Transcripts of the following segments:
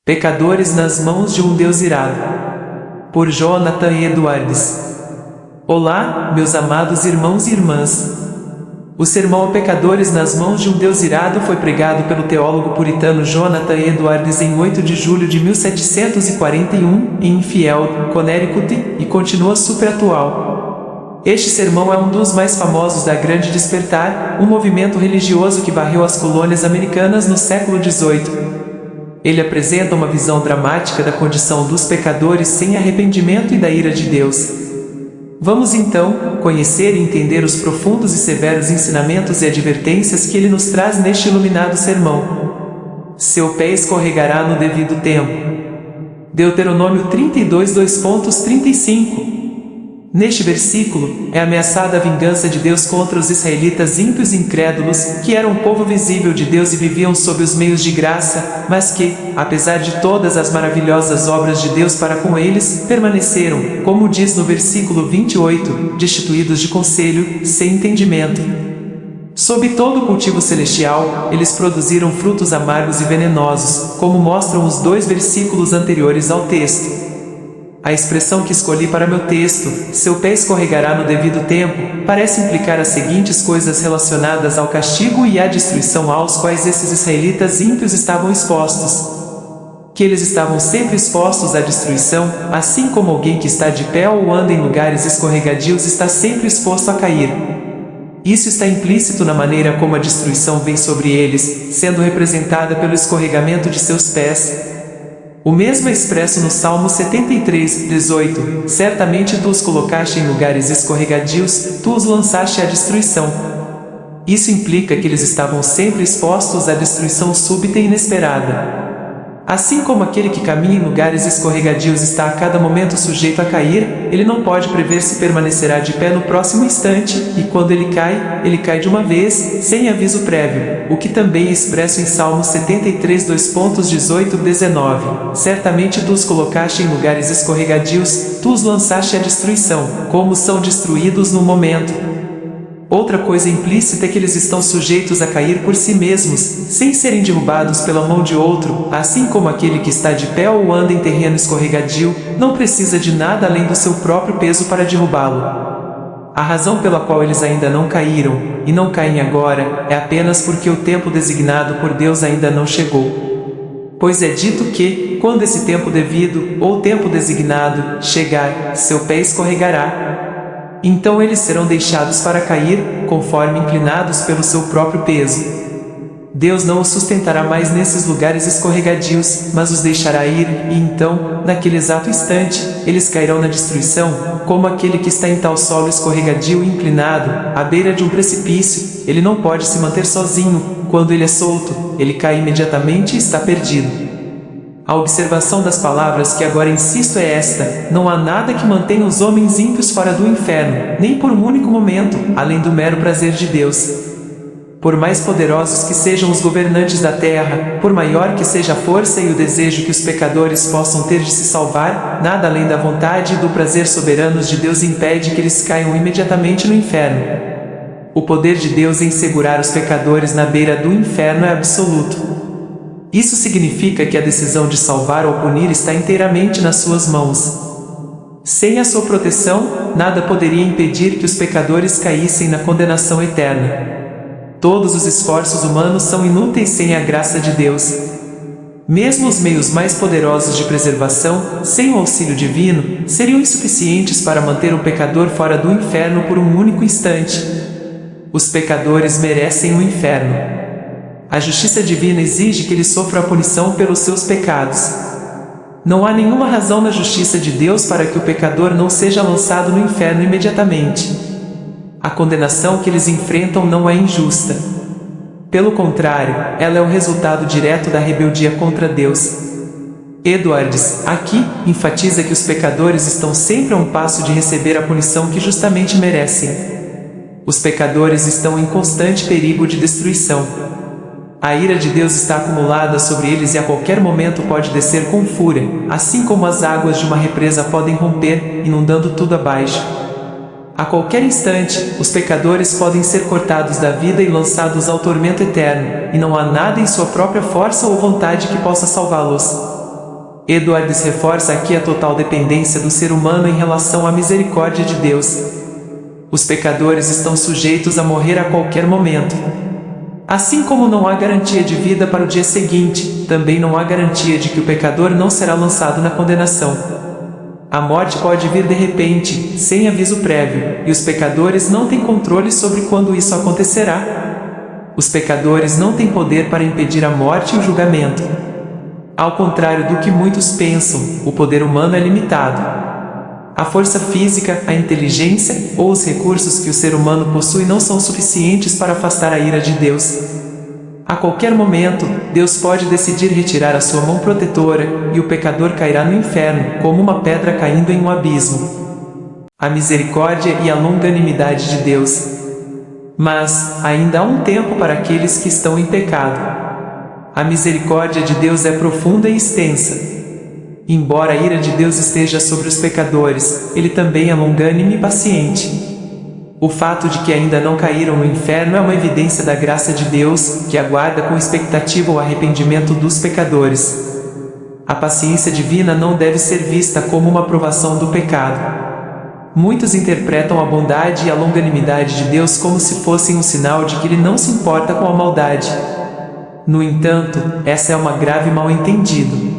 Pecadores nas mãos de um Deus irado. Por Jonathan Edwards. Olá, meus amados irmãos e irmãs. O sermão Pecadores nas mãos de um Deus irado foi pregado pelo teólogo puritano Jonathan Edwards em 8 de julho de 1741, em Enfield, Connecticut, e continua super atual. Este sermão é um dos mais famosos da Grande Despertar, um movimento religioso que varreu as colônias americanas no século XVIII. Ele apresenta uma visão dramática da condição dos pecadores sem arrependimento e da ira de Deus. Vamos então conhecer e entender os profundos e severos ensinamentos e advertências que ele nos traz neste iluminado sermão. Seu pé escorregará no devido tempo. Deuteronômio 32, 2.35. Neste versículo, é ameaçada a vingança de Deus contra os israelitas ímpios e incrédulos, que eram um povo visível de Deus e viviam sob os meios de graça, mas que, apesar de todas as maravilhosas obras de Deus para com eles, permaneceram, como diz no versículo 28, destituídos de conselho, sem entendimento. Sob todo o cultivo celestial, eles produziram frutos amargos e venenosos, como mostram os 2 versículos anteriores ao texto. A expressão que escolhi para meu texto, seu pé escorregará no devido tempo, parece implicar as seguintes coisas relacionadas ao castigo e à destruição aos quais esses israelitas ímpios estavam expostos. Que eles estavam sempre expostos à destruição, assim como alguém que está de pé ou anda em lugares escorregadios está sempre exposto a cair. Isso está implícito na maneira como a destruição vem sobre eles, sendo representada pelo escorregamento de seus pés. O mesmo é expresso no Salmo 73, 18, certamente tu os colocaste em lugares escorregadios, tu os lançaste à destruição. Isso implica que eles estavam sempre expostos à destruição súbita e inesperada. Assim como aquele que caminha em lugares escorregadios está a cada momento sujeito a cair, ele não pode prever se permanecerá de pé no próximo instante, e quando ele cai de uma vez, sem aviso prévio, o que também é expresso em Salmo 73, 2.18, 19. Certamente tu os colocaste em lugares escorregadios, tu os lançaste à destruição, como são destruídos no momento. Outra coisa implícita é que eles estão sujeitos a cair por si mesmos, sem serem derrubados pela mão de outro, assim como aquele que está de pé ou anda em terreno escorregadio, não precisa de nada além do seu próprio peso para derrubá-lo. A razão pela qual eles ainda não caíram, e não caem agora, é apenas porque o tempo designado por Deus ainda não chegou. Pois é dito que, quando esse tempo devido, ou tempo designado, chegar, seu pé escorregará. Então eles serão deixados para cair, conforme inclinados pelo seu próprio peso. Deus não os sustentará mais nesses lugares escorregadios, mas os deixará ir, e então, naquele exato instante, eles cairão na destruição, como aquele que está em tal solo escorregadio e inclinado, à beira de um precipício. Ele não pode se manter sozinho, quando ele é solto, ele cai imediatamente e está perdido. A observação das palavras que agora insisto é esta: não há nada que mantenha os homens ímpios fora do inferno, nem por um único momento, além do mero prazer de Deus. Por mais poderosos que sejam os governantes da terra, por maior que seja a força e o desejo que os pecadores possam ter de se salvar, nada além da vontade e do prazer soberanos de Deus impede que eles caiam imediatamente no inferno. O poder de Deus em segurar os pecadores na beira do inferno é absoluto. Isso significa que a decisão de salvar ou punir está inteiramente nas suas mãos. Sem a sua proteção, nada poderia impedir que os pecadores caíssem na condenação eterna. Todos os esforços humanos são inúteis sem a graça de Deus. Mesmo os meios mais poderosos de preservação, sem o auxílio divino, seriam insuficientes para manter o pecador fora do inferno por um único instante. Os pecadores merecem o inferno. A justiça divina exige que eles sofram a punição pelos seus pecados. Não há nenhuma razão na justiça de Deus para que o pecador não seja lançado no inferno imediatamente. A condenação que eles enfrentam não é injusta. Pelo contrário, ela é o resultado direto da rebeldia contra Deus. Edwards, aqui, enfatiza que os pecadores estão sempre a um passo de receber a punição que justamente merecem. Os pecadores estão em constante perigo de destruição. A ira de Deus está acumulada sobre eles e a qualquer momento pode descer com fúria, assim como as águas de uma represa podem romper, inundando tudo abaixo. A qualquer instante, os pecadores podem ser cortados da vida e lançados ao tormento eterno, e não há nada em sua própria força ou vontade que possa salvá-los. Edwards reforça aqui a total dependência do ser humano em relação à misericórdia de Deus. Os pecadores estão sujeitos a morrer a qualquer momento. Assim como não há garantia de vida para o dia seguinte, também não há garantia de que o pecador não será lançado na condenação. A morte pode vir de repente, sem aviso prévio, e os pecadores não têm controle sobre quando isso acontecerá. Os pecadores não têm poder para impedir a morte e o julgamento. Ao contrário do que muitos pensam, o poder humano é limitado. A força física, a inteligência ou os recursos que o ser humano possui não são suficientes para afastar a ira de Deus. A qualquer momento, Deus pode decidir retirar a sua mão protetora, e o pecador cairá no inferno, como uma pedra caindo em um abismo. A misericórdia e a longanimidade de Deus. Mas, ainda há um tempo para aqueles que estão em pecado. A misericórdia de Deus é profunda e extensa. Embora a ira de Deus esteja sobre os pecadores, Ele também é longânime e paciente. O fato de que ainda não caíram no inferno é uma evidência da graça de Deus, que aguarda com expectativa o arrependimento dos pecadores. A paciência divina não deve ser vista como uma provação do pecado. Muitos interpretam a bondade e a longanimidade de Deus como se fossem um sinal de que Ele não se importa com a maldade. No entanto, essa é uma grave mal-entendido.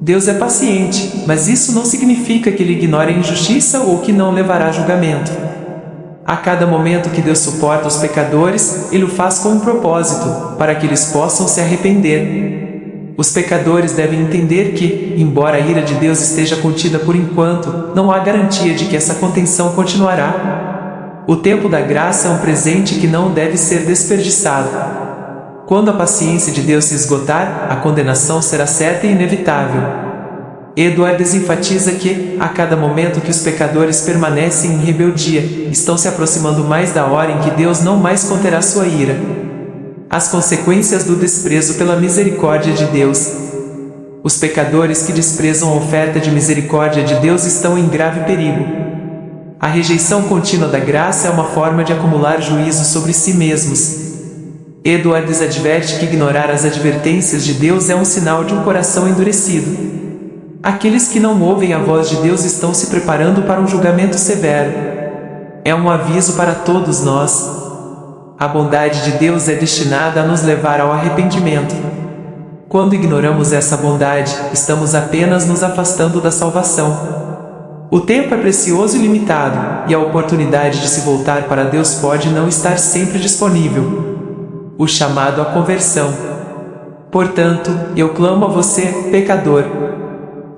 Deus é paciente, mas isso não significa que Ele ignore a injustiça ou que não levará a julgamento. A cada momento que Deus suporta os pecadores, Ele o faz com um propósito, para que eles possam se arrepender. Os pecadores devem entender que, embora a ira de Deus esteja contida por enquanto, não há garantia de que essa contenção continuará. O tempo da graça é um presente que não deve ser desperdiçado. Quando a paciência de Deus se esgotar, a condenação será certa e inevitável. Edwards enfatiza que, a cada momento que os pecadores permanecem em rebeldia, estão se aproximando mais da hora em que Deus não mais conterá sua ira. As consequências do desprezo pela misericórdia de Deus. Os pecadores que desprezam a oferta de misericórdia de Deus estão em grave perigo. A rejeição contínua da graça é uma forma de acumular juízo sobre si mesmos. Edwards adverte que ignorar as advertências de Deus é um sinal de um coração endurecido. Aqueles que não ouvem a voz de Deus estão se preparando para um julgamento severo. É um aviso para todos nós. A bondade de Deus é destinada a nos levar ao arrependimento. Quando ignoramos essa bondade, estamos apenas nos afastando da salvação. O tempo é precioso e limitado, e a oportunidade de se voltar para Deus pode não estar sempre disponível. O chamado à conversão. Portanto, eu clamo a você, pecador.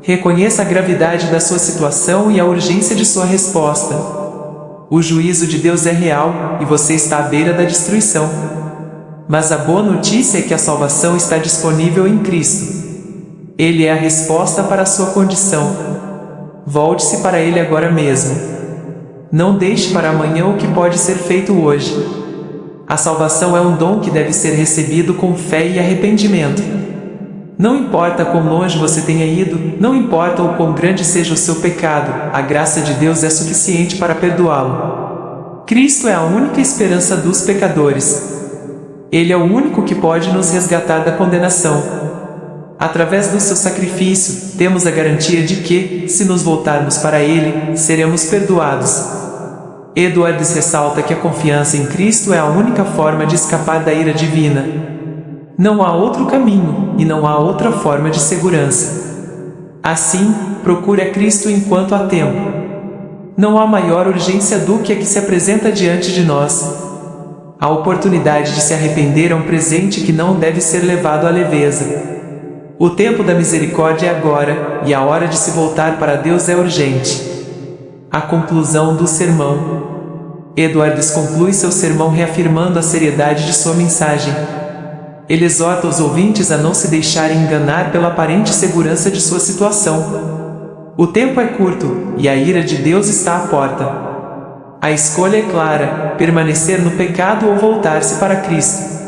Reconheça a gravidade da sua situação e a urgência de sua resposta. O juízo de Deus é real, e você está à beira da destruição. Mas a boa notícia é que a salvação está disponível em Cristo. Ele é a resposta para a sua condição. Volte-se para Ele agora mesmo. Não deixe para amanhã o que pode ser feito hoje. A salvação é um dom que deve ser recebido com fé e arrependimento. Não importa quão longe você tenha ido, não importa o quão grande seja o seu pecado, a graça de Deus é suficiente para perdoá-lo. Cristo é a única esperança dos pecadores. Ele é o único que pode nos resgatar da condenação. Através do seu sacrifício, temos a garantia de que, se nos voltarmos para Ele, seremos perdoados. Edwards ressalta que a confiança em Cristo é a única forma de escapar da ira divina. Não há outro caminho, e não há outra forma de segurança. Assim, procure a Cristo enquanto há tempo. Não há maior urgência do que a que se apresenta diante de nós. A oportunidade de se arrepender é um presente que não deve ser levado à leveza. O tempo da misericórdia é agora, e a hora de se voltar para Deus é urgente. A conclusão do sermão. Edwards conclui seu sermão reafirmando a seriedade de sua mensagem. Ele exorta os ouvintes a não se deixarem enganar pela aparente segurança de sua situação. O tempo é curto, e a ira de Deus está à porta. A escolha é clara: permanecer no pecado ou voltar-se para Cristo.